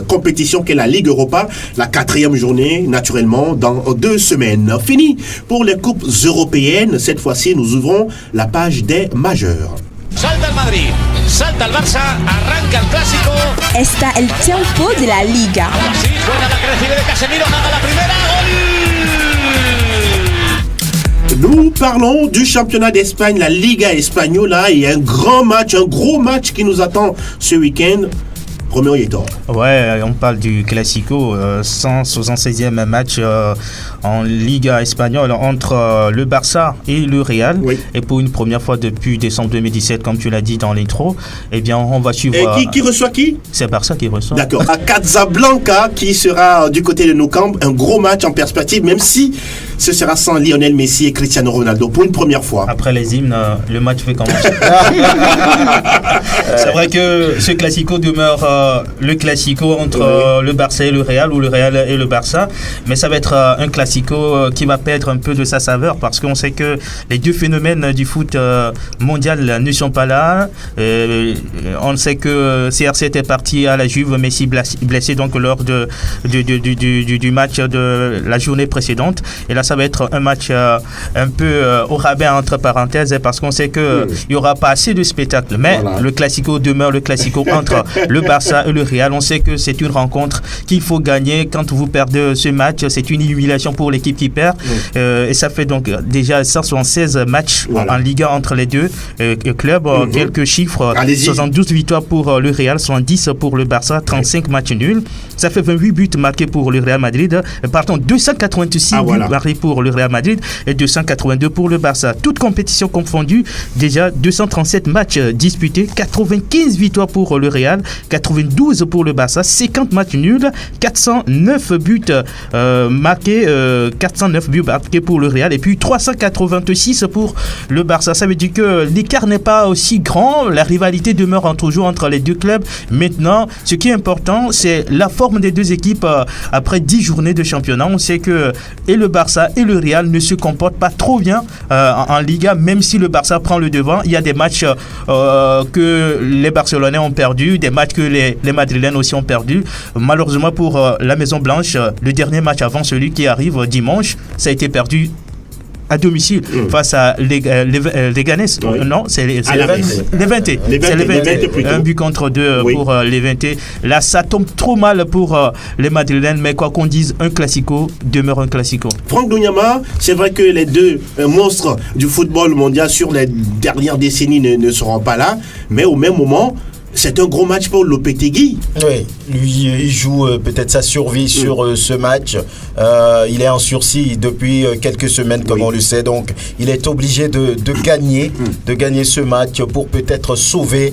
compétition qu'est la Ligue Europa, la 4e journée, naturellement, dans 2 semaines. Fini pour les coupes européennes. Cette fois-ci, nous ouvrons la page des majeurs. Salta el Madrid, salta el Barça, arranca el Clásico. Está el tiempo de la Liga. Sí, suena la que recibe de Casemiro, haga la primera, gol. Nous parlons du championnat d'Espagne, la Liga Espagnola, et un gros match qui nous attend ce week-end. Roméo Yetor. Ouais, on parle du Classico, 176e match en Liga espagnole entre le Barça et le Real. Oui. Et pour une première fois depuis décembre 2017, comme tu l'as dit dans l'intro, eh bien, on va suivre. Et qui reçoit qui? C'est Barça qui reçoit. D'accord. À Casablanca, qui sera du côté de Nou Camp, un gros match en perspective, même si ce sera sans Lionel Messi et Cristiano Ronaldo pour une première fois. Après les hymnes, le match fait commencer. C'est vrai que ce Classico demeure le Classico entre le Barça et le Real, ou le Real et le Barça, mais ça va être un Classico qui va perdre un peu de sa saveur, parce qu'on sait que les deux phénomènes du foot mondial ne sont pas là. On sait que CR7 est parti à la Juve, Messi blessé donc lors du match de la journée précédente, et là ça va être un match un peu au rabais entre parenthèses, parce qu'on sait qu'il n'y aura pas assez de spectacle, mais le Classico demeure le Classico entre le Barça et le Real. On sait que c'est une rencontre qu'il faut gagner. Quand vous perdez ce match, c'est une humiliation pour l'équipe qui perd. Et ça fait donc déjà 176 matchs en Liga entre les deux clubs. Quelques chiffres: 72 victoires pour le Real, 70 pour le Barça, 35 matchs nuls. Ça fait 28 buts marqués pour le Real Madrid. Pardon, 286 buts marqués pour le Real Madrid et 282 pour le Barça. Toutes compétitions confondues, déjà 237 matchs disputés, 95 victoires pour le Real, 92 pour le Barça, 50 matchs nuls, 409 buts marqués, 409 buts marqués pour le Real, et puis 386 pour le Barça. Ça veut dire que l'écart n'est pas aussi grand, la rivalité demeure toujours entre les deux clubs. Maintenant, ce qui est important, c'est la forme des deux équipes après 10 journées de championnat. On sait que et le Barça et le Real ne se comportent pas trop bien en Liga, même si le Barça prend le devant. Il y a des matchs que les Barcelonais ont perdu, des matchs que les Madrilènes aussi ont perdu. Malheureusement pour la Maison Blanche, le dernier match avant celui qui arrive dimanche, ça a été perdu à domicile face à Leganés. Non, c'est les Levante. Un but contre 2 pour Levante. Là, ça tombe trop mal pour les Madrilènes, mais quoi qu'on dise, un Classico demeure un Classico. Franck Dougnama, c'est vrai que les deux monstres du football mondial sur les dernières décennies ne seront pas là, mais au même moment, c'est un gros match pour Lopetegui. Oui, lui, il joue peut-être sa survie sur ce match. Il est en sursis depuis quelques semaines, comme on le sait. Donc, il est obligé de gagner ce match pour peut-être sauver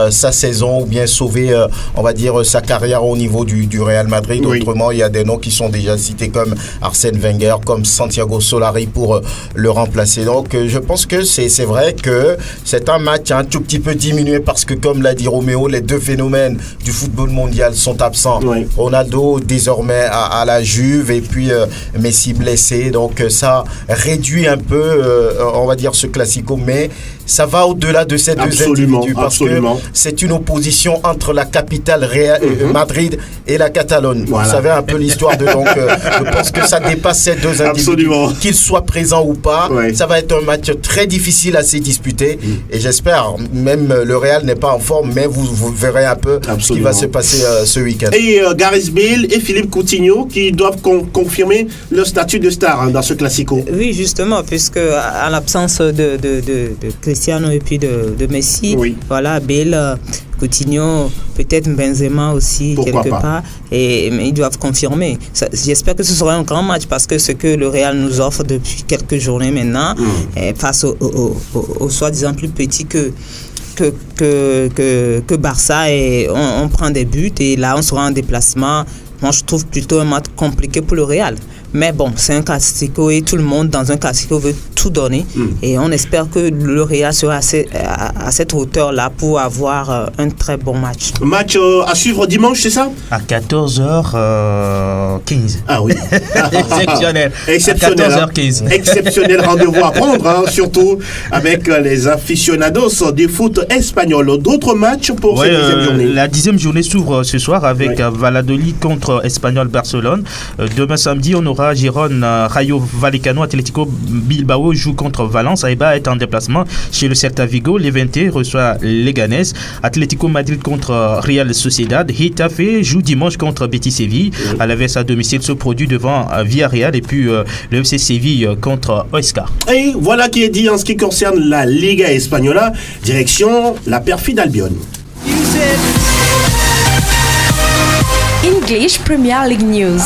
sa saison, ou bien sauver, on va dire, sa carrière au niveau du Real Madrid. Autrement, il y a des noms qui sont déjà cités, comme Arsène Wenger, comme Santiago Solari, pour le remplacer. Donc, je pense que c'est vrai que c'est un match un tout petit peu diminué, parce que, comme l'a dit Roméo, les deux phénomènes du football mondial sont absents. Ronaldo désormais à la Juve, et puis Messi blessé. Donc ça réduit un peu, on va dire, ce Classico, mais ça va au-delà de ces deux individus, parce que c'est une opposition entre la capitale Madrid et la Catalogne. Vous savez un peu l'histoire de, donc je pense que ça dépasse ces deux individus, qu'ils soient présents ou pas. Ça va être un match très difficile à se disputer, et j'espère, même le Real n'est pas en forme, mais vous verrez un peu ce qui va se passer ce week-end. Et Gareth Bale et Philippe Coutinho qui doivent confirmer leur statut de star dans ce Classico. Oui, justement, puisque à l'absence de Cristiano et puis de Messi, voilà, Bale, Coutinho, peut-être Benzema aussi, pourquoi quelque part, mais ils doivent confirmer. J'espère que ce sera un grand match, parce que ce que le Real nous offre depuis quelques journées maintenant, face aux soi-disant plus petits que que Barça et on prend des buts et là on sera en déplacement. Moi je trouve plutôt un match compliqué pour le Real. Mais bon, c'est un classico et tout le monde dans un classico veut tout donner. Et on espère que le Real sera à cette hauteur-là pour avoir un très bon match. Match à suivre dimanche, c'est ça? À 14h15. Ah oui. Exceptionnel. Exceptionnel. À 14h15. Exceptionnel rendez-vous à prendre, surtout avec les aficionados du foot espagnol. D'autres matchs pour cette 10e journée? La 10e journée s'ouvre ce soir avec Valladolid contre Espanyol Barcelone. Demain samedi, on aura Girone, Rayo Vallecano, Atlético Bilbao joue contre Valence. Aïba est en déplacement chez le Celta Vigo. Levante reçoit Leganés. Atlético Madrid contre Real Sociedad. Getafe joue dimanche contre Betis Séville. Alaves à domicile se produit devant Villarreal et puis le FC Séville contre Huesca. Et voilà qui est dit en ce qui concerne la Liga Espagnola. Direction la perfide Albion. English Premier League News.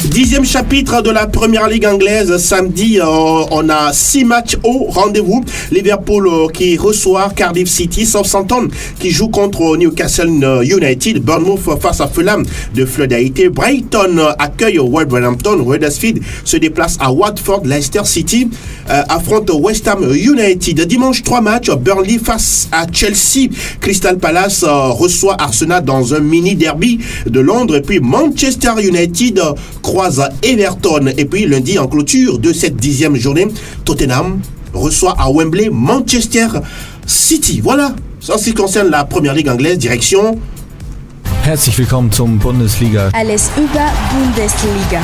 10e chapitre de la Première Ligue anglaise. Samedi, on a 6 matchs au rendez-vous. Liverpool qui reçoit Cardiff City, Southampton qui joue contre Newcastle United, Bournemouth face à Fulham de Floyd Haïté, Brighton accueille Wolverhampton, Huddersfield se déplace à Watford, Leicester City affronte West Ham United. Dimanche, 3 matchs, Burnley face à Chelsea, Crystal Palace reçoit Arsenal dans un mini derby de Londres et puis Manchester United croise Everton. Et puis lundi en clôture de cette 10e journée, Tottenham reçoit à Wembley Manchester City. Voilà, ça en ce qui concerne la Première Ligue anglaise. Direction Herzlich willkommen zum Bundesliga. Alles über Bundesliga.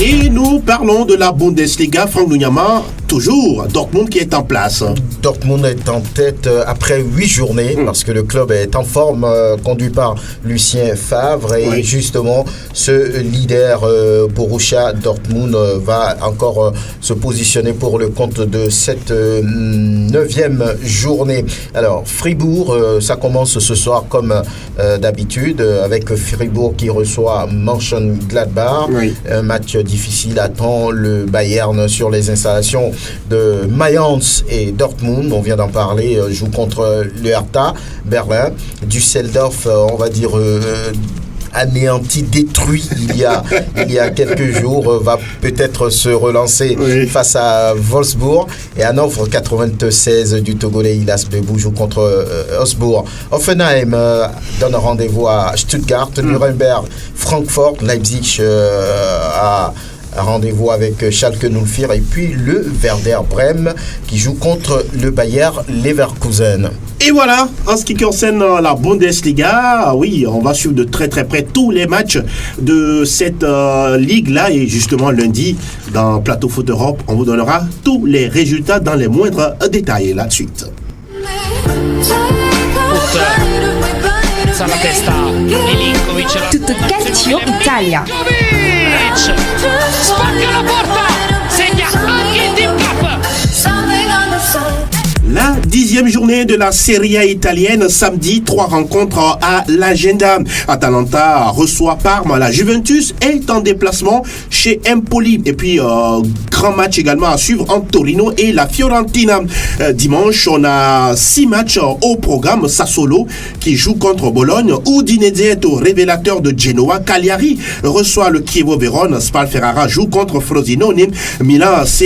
Et nous parlons de la Bundesliga. Franck Nounyama, toujours Dortmund qui est en place. Dortmund est en tête après 8 journées parce que le club est en forme, conduit par Lucien Favre. Et justement, ce leader Borussia Dortmund va encore se positionner pour le compte de cette 9e journée. Alors, Fribourg, ça commence ce soir comme d'habitude avec Fribourg qui reçoit Mönchengladbach. Un match difficile attend le Bayern sur les installations de Mayence et Dortmund. On vient d'en parler, joue contre le Hertha Berlin. Düsseldorf, on va dire anéanti, détruit il y a quelques jours, va peut-être se relancer face à Wolfsburg. Et Hanovre 96 du Togolais Ilas Bebou joue contre Augsbourg. Offenheim donne rendez-vous à Stuttgart. Nuremberg, Francfort, Leipzig à rendez-vous avec Schalke 04 et puis le Werder Brême qui joue contre le Bayer Leverkusen. Et voilà, en ce qui concerne la Bundesliga, oui, on va suivre de très très près tous les matchs de cette ligue-là. Et justement, lundi, dans Plateau Foot Europe, on vous donnera tous les résultats dans les moindres détails. Là de suite. Tutto Calcio Italia. Spacca la porta, segna anche il Team Cup. La 10e journée de la Serie A italienne, samedi, 3 rencontres à l'agenda. Atalanta reçoit Parme, la Juventus est en déplacement chez Empoli. Et puis, grand match également à suivre entre Torino et la Fiorentina. Dimanche, on a 6 matchs au programme. Sassuolo qui joue contre Bologne, Udinese est au révélateur de Genoa, Cagliari reçoit le Chievo Vérone, Spal Ferrara joue contre Frosinone, Milan AC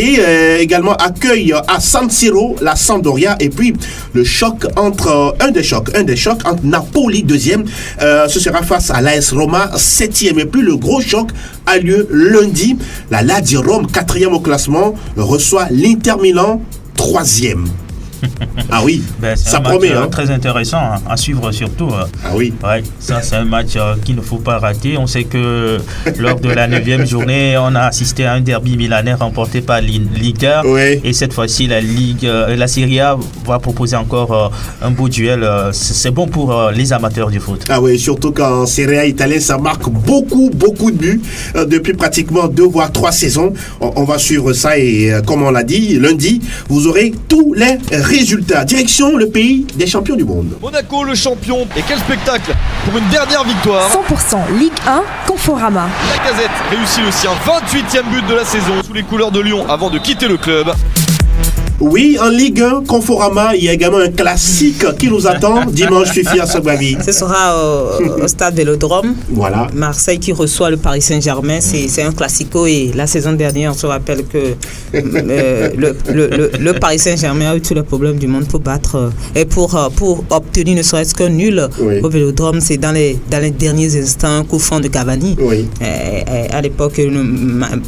également accueille à San Siro la Sampdoria. Et puis le choc entre un des chocs entre Napoli 2e, ce sera face à l'AS Roma 7e. Et puis le gros choc a lieu lundi. La Lazio Rome 4e au classement reçoit l'Inter Milan 3e. Ah oui, ça promet. Très intéressant à suivre surtout. Ah oui. Ouais, ça c'est un match qu'il ne faut pas rater. On sait que lors de la 9e journée, on a assisté à un derby milanais remporté par l'Inter. Oui. Et cette fois-ci, la Serie A va proposer encore un beau duel. C'est bon pour les amateurs du foot. Ah oui, surtout qu'en Serie A italienne, ça marque beaucoup de buts depuis pratiquement 2 voire 3 saisons. On va suivre ça et comme on l'a dit, lundi, vous aurez tous les résultats. Direction le pays des champions du monde. Monaco, le champion. Et quel spectacle pour une dernière victoire. 100% Ligue 1, Conforama. Lacazette réussit le sien, 28e but de la saison sous les couleurs de Lyon avant de quitter le club. Oui, en Ligue 1, Conforama, il y a également un classique qui nous attend dimanche, Fifi Asogbavi. Ce sera au stade Vélodrome. Voilà. Marseille qui reçoit le Paris Saint-Germain. C'est un classico et la saison dernière, on se rappelle que le Paris Saint-Germain a eu tous les problèmes du monde pour battre et pour obtenir ne serait-ce qu'un nul au Vélodrome. C'est dans les derniers instants, un coup franc de Cavani. Oui. À l'époque,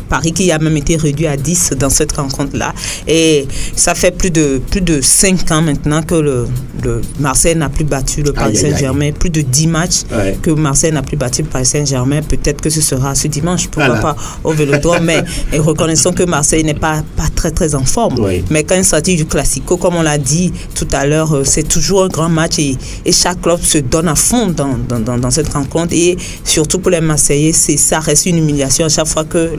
Paris qui a même été réduit à 10 dans cette rencontre-là. Et ça fait plus de 5 ans maintenant que le Marseille n'a plus battu le Paris Saint-Germain. Plus de 10 matchs que Marseille n'a plus battu le Paris Saint-Germain. Peut-être que ce sera ce dimanche, pourquoi pas au Vélodrome. Mais reconnaissons que Marseille n'est pas très très en forme. Oui. Mais quand il s'agit du Classico, comme on l'a dit tout à l'heure, c'est toujours un grand match et chaque club se donne à fond dans cette rencontre. Et surtout pour les Marseillais, ça reste une humiliation à chaque fois que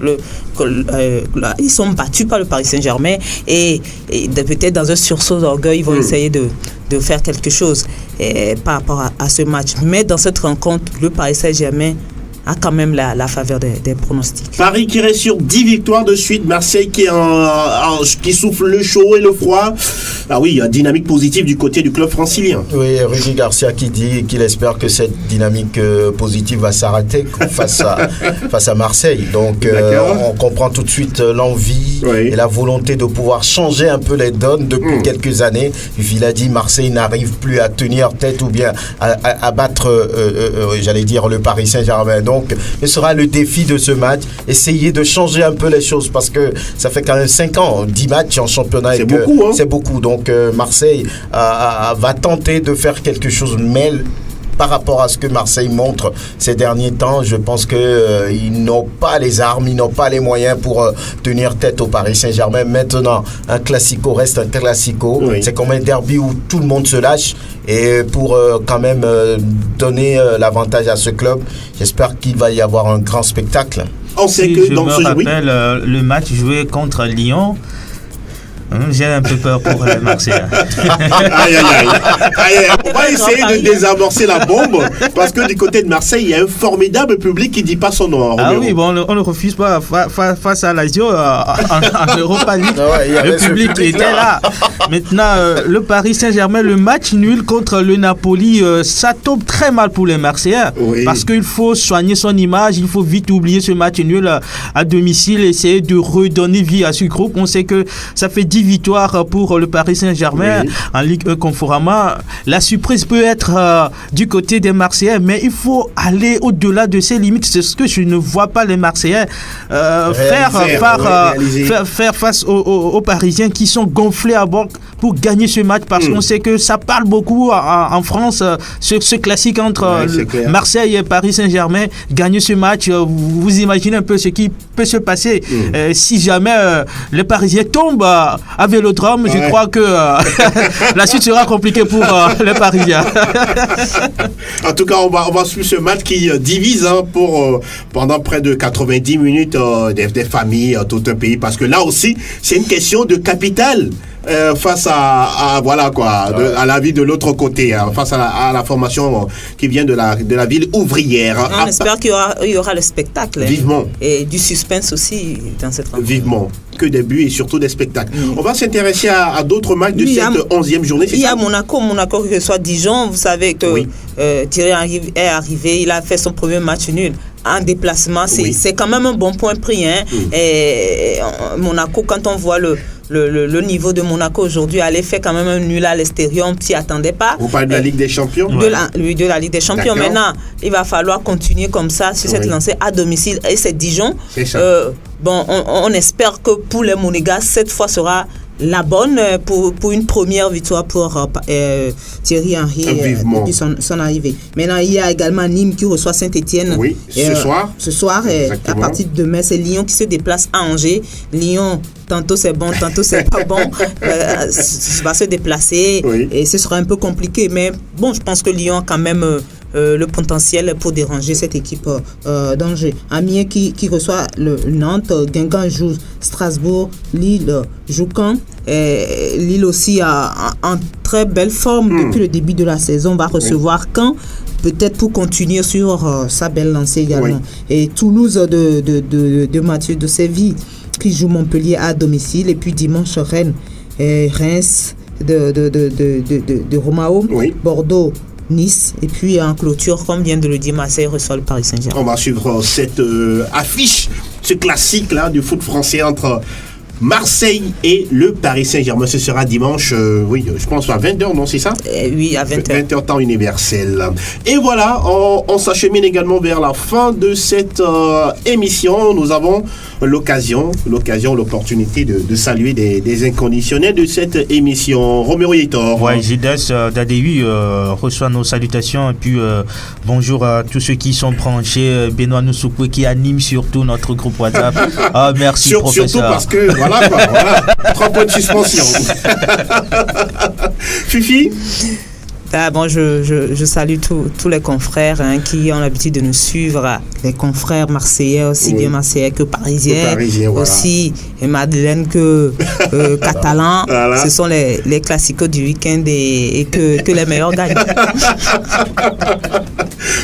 ils sont battus par le Paris Saint-Germain et peut-être dans un sursaut d'orgueil, ils vont essayer de faire quelque chose par rapport à ce match. Mais dans cette rencontre, le Paris Saint-Germain a quand même la faveur des pronostics. Paris qui reste sur 10 victoires de suite. Marseille qui souffle le chaud et le froid. Ah oui, il y a une dynamique positive du côté du club francilien. Oui, Rudy Garcia qui dit qu'il espère que cette dynamique positive va s'arrêter face à Marseille. Donc on comprend tout de suite l'envie et la volonté de pouvoir changer un peu les donnes depuis quelques années. Il a dit Marseille n'arrive plus à tenir tête ou bien à battre, j'allais dire, le Paris Saint-Germain. Donc, ce sera le défi de ce match, essayer de changer un peu les choses parce que ça fait quand même 5 ans, 10 matchs en championnat. C'est beaucoup, hein? C'est beaucoup. Donc, Marseille va tenter de faire quelque chose, mais par rapport à ce que Marseille montre ces derniers temps, je pense qu'ils n'ont pas les armes, ils n'ont pas les moyens pour tenir tête au Paris Saint-Germain. Maintenant, un classico reste un classico. Oui. C'est comme un derby où tout le monde se lâche. Et pour quand même donner l'avantage à ce club, j'espère qu'il va y avoir un grand spectacle. On sait que je dans me rappelle le match joué contre Lyon. J'ai un peu peur pour les Marseillais. Aïe. On va essayer de désamorcer la bombe parce que du côté de Marseille, il y a un formidable public qui ne dit pas son nom. Ah oui, bon, on ne refuse pas face à Lazio en Europa League. Le public était là. Maintenant, le Paris Saint-Germain, le match nul contre le Napoli, ça tombe très mal pour les Marseillais. Oui. Parce qu'il faut soigner son image, il faut vite oublier ce match nul à domicile, essayer de redonner vie à ce groupe. On sait que ça fait 10 victoires pour le Paris Saint-Germain en Ligue 1 Conforama. La surprise peut être du côté des Marseillais, mais il faut aller au-delà de ces limites. C'est ce que je ne vois pas les Marseillais faire face aux Parisiens qui sont gonflés à bord pour gagner ce match parce qu'on sait que ça parle beaucoup en France, ce classique entre Marseille et Paris Saint-Germain. Gagner ce match, vous imaginez un peu ce qui peut se passer si jamais les Parisiens tombent à Vélodrome. Je crois que la suite sera compliquée pour les Parisiens. En tout cas, on va suivre ce match qui divise pendant près de 90 minutes des familles, tout un pays, parce que là aussi, c'est une question de capital. Face à la vie de l'autre côté, face à la formation qui vient de la ville ouvrière. On espère qu'il y aura le spectacle. Vivement. Et du suspense aussi dans cette rencontre. Vivement. Que des buts et surtout des spectacles. On va s'intéresser à d'autres matchs de cette 11e journée. Il y a Monaco qui reçoit Dijon. Vous savez que Thierry Henry est arrivé, il a fait son premier match nul. En déplacement, c'est quand même un bon point pris. Et Monaco, quand on voit le niveau de Monaco aujourd'hui, aller faire quand même un nul à l'extérieur, on ne s'y attendait pas. Vous parlez de la Ligue des Champions? De la Ligue des Champions. D'accord. Maintenant, il va falloir continuer comme ça sur cette lancée à domicile. Et c'est Dijon. C'est ça. On espère que pour les Monégas, cette fois sera la bonne pour une première victoire pour Thierry Henry depuis son arrivée. Maintenant, il y a également Nîmes qui reçoit Saint-Etienne. Oui, ce soir. À partir de demain, c'est Lyon qui se déplace à Angers. Lyon, tantôt c'est bon, tantôt c'est pas bon. Va se déplacer et ce sera un peu compliqué. Mais bon, je pense que Lyon a quand même le potentiel pour déranger cette équipe d'Angers. Amiens qui reçoit le Nantes, Guingamp joue Strasbourg, Lille joue Caen. Lille aussi en très belle forme depuis le début de la saison, va recevoir Caen, peut-être pour continuer sur sa belle lancée également. Et Toulouse de Mathieu de Séville qui joue Montpellier à domicile, et puis dimanche Rennes Reims de Romao, Oui. Bordeaux, Nice, et puis en clôture, comme vient de le dire, Marseille reçoit le Paris Saint-Germain. On va suivre cette affiche, ce classique là du foot français entre Marseille et le Paris Saint-Germain. Ce sera dimanche, oui, je pense à 20h, non, c'est ça? Oui, à 20h. 20h temps universel. Et voilà, on s'achemine également vers la fin de cette émission. Nous avons l'opportunité de saluer des inconditionnels de cette émission. Roméo Yetor. Ouais, Gidas d'ADU reçoit nos salutations et puis bonjour à tous ceux qui sont branchés. Benoît Nousoukwe qui anime surtout notre groupe WhatsApp. Ah, merci professeur. Surtout parce que voilà quoi, voilà, 3 points de suspension. Fifi? Bon, je salue tous les confrères qui ont l'habitude de nous suivre, les confrères marseillais, aussi bien marseillais que parisiens, voilà. aussi Madeleine que catalans. Voilà. Ce sont les classicos du week-end et que les meilleurs gagnent.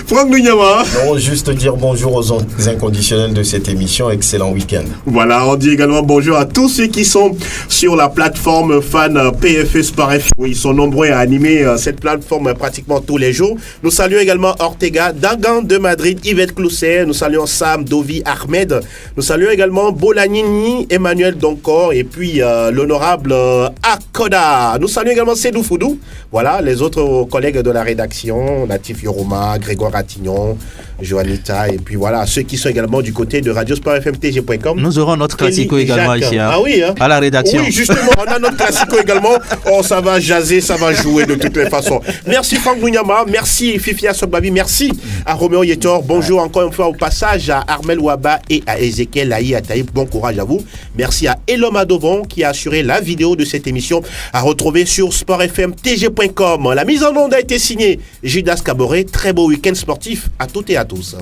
Franck Nounyama. Non, juste dire bonjour aux inconditionnels de cette émission. Excellent week-end. Voilà, on dit également bonjour à tous ceux qui sont sur la plateforme fan PFE Sport F. Ils sont nombreux à animer cette plateforme pratiquement tous les jours. Nous saluons également Ortega, Dangan de Madrid, Yvette Clousset. Nous saluons Sam, Dovi, Ahmed. Nous saluons également Bolanini, Emmanuel Doncor et puis l'honorable Akoda. Nous saluons également Sédou Foudou. Voilà, les autres collègues de la rédaction, Natif Yoroma, Grégoire Ratignon, Joanita, et puis voilà, ceux qui sont également du côté de radiosportfmtg.com. Nous aurons notre classico également ici. Ah oui, hein? À la rédaction. Oui, justement, on a notre classico également. Oh, ça va jaser, ça va jouer de toutes les façons. Merci Franck Nounyama, merci Fifi Assogbavi, merci à Roméo Yetor. Bonjour encore une fois au passage à Armel Ouaba et à Ezekiel Laï Ataïb. Bon courage à vous. Merci à Eloma Dovon qui a assuré la vidéo de cette émission à retrouver sur sportfmtg.com. La mise en onde a été signée Judas Caboret. Très beau week-end sportif à toutes et à tous.